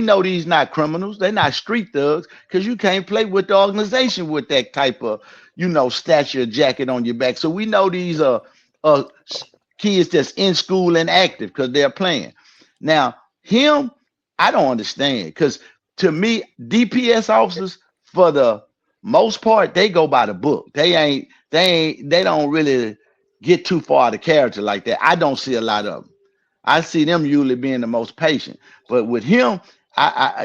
know these not criminals. They're not street thugs because you can't play with the organization with that type of, stature jacket on your back. So we know these are uh, kids that's in school and active because they're playing. Now, him, I don't understand because to me, DPS officers, for the most part, they go by the book. They don't really get too far out of character like that. I don't see a lot of them. I see them usually being the most patient. But with him, I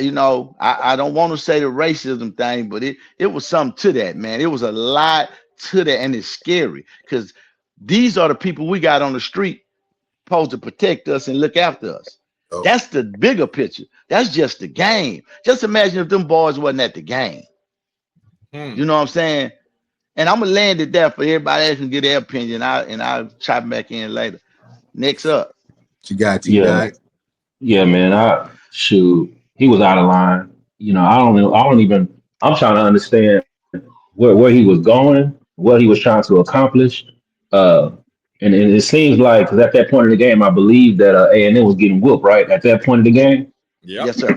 don't want to say the racism thing, but it was something to that, man. It was a lot to that, and it's scary because these are the people we got on the street supposed to protect us and look after us. Oh. That's the bigger picture. That's just the game. Just imagine if them boys wasn't at the game. You know what I'm saying? And I'm gonna land it there for everybody else can get their opinion. I'll chop back in later. Next up. You got T-Dot. Yeah, man. He was out of line. I'm trying to understand where he was going, what he was trying to accomplish. And it seems like 'cause at that point in the game, I believe that A&M was getting whooped, right? At that point in the game. Yeah. Yes, sir.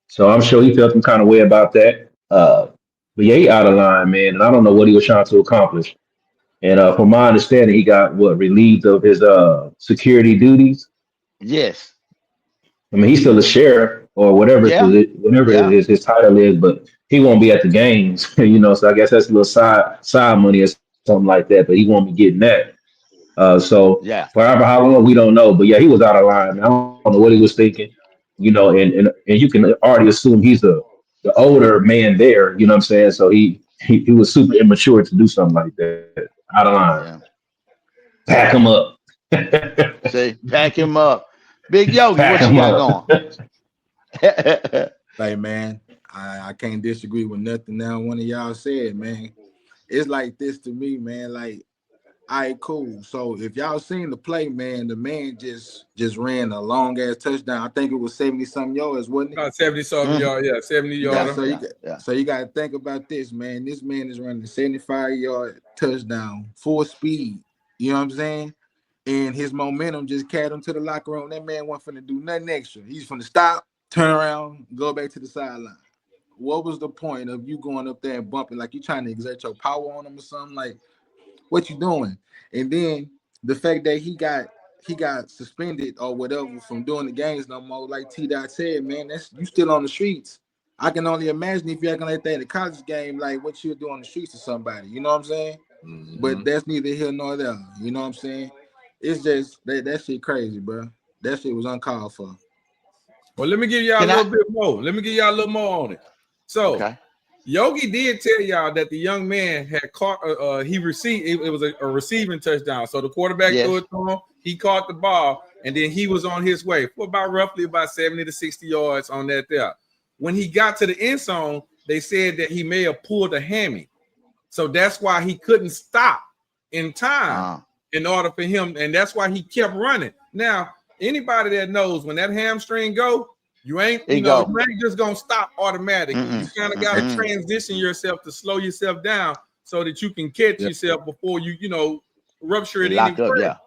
So I'm sure he felt some kind of way about that. But yeah, he out of line, man, and I don't know what he was trying to accomplish. And from my understanding, he got relieved of his security duties. Yes. I mean, he's still a sheriff or whatever his title is, but he won't be at the games, So I guess that's a little side money or something like that. But he won't be getting that. So Yeah. forever, how long we don't know. But yeah, he was out of line. I don't know what he was thinking, and you can already assume he's the older man there. You know what I'm saying? So he was super immature to do something like that. Out of line. Yeah. Pack him up. Say, pack him up. Big Yogi, what you got going? Like, man, I can't disagree with nothing now one of y'all said, man. It's like this to me, man. Like, all right, cool. So if y'all seen the play, man, the man just ran a long ass touchdown. I think it was 70-something yards, wasn't it? 70-something yards, 70 yards. So you got to think about this, man. This man is running a 75-yard touchdown, full speed. You know what I'm saying? And his momentum just carried him to the locker room. That man wasn't finna do nothing extra. He's finna stop, turn around, go back to the sideline. What was the point of you going up there and bumping like you trying to exert your power on him or something? Like, what you doing? And then the fact that he got suspended or whatever from doing the games no more, like T-Dot said, man, that's you still on the streets. I can only imagine if you're gonna let that in a college game, like what you'll do on the streets to somebody. You know what I'm saying? Mm-hmm. But that's neither here nor there. You know what I'm saying? It's just that shit crazy, bro. That shit was uncalled for. Well, let me give y'all a little bit more. Let me give y'all a little more on it. So, Yogi did tell y'all that the young man had caught. He received it was a receiving touchdown. So the quarterback threw it to him. He caught the ball, and then he was on his way for roughly 70 to 60 yards on that there. When he got to the end zone, they said that he may have pulled a hammy. So that's why he couldn't stop in time in order for him, and that's why he kept running. Now, anybody that knows when that hamstring go, you ain't just gonna stop automatically. You kind of gotta transition yourself to slow yourself down so that you can catch yourself before you rupture it anywhere.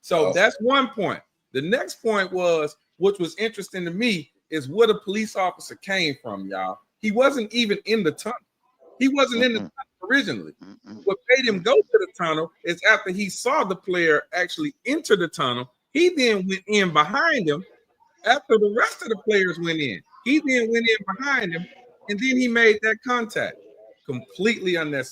So that's one point. The next point was, which was interesting to me, is where the police officer came from, y'all. He wasn't even in the tunnel. He wasn't in the tunnel originally. What made him go to the tunnel is after he saw the player actually enter the tunnel, he then went in behind him. After the rest of the players went in, he then went in behind him, and then he made that contact. Completely unnecessary.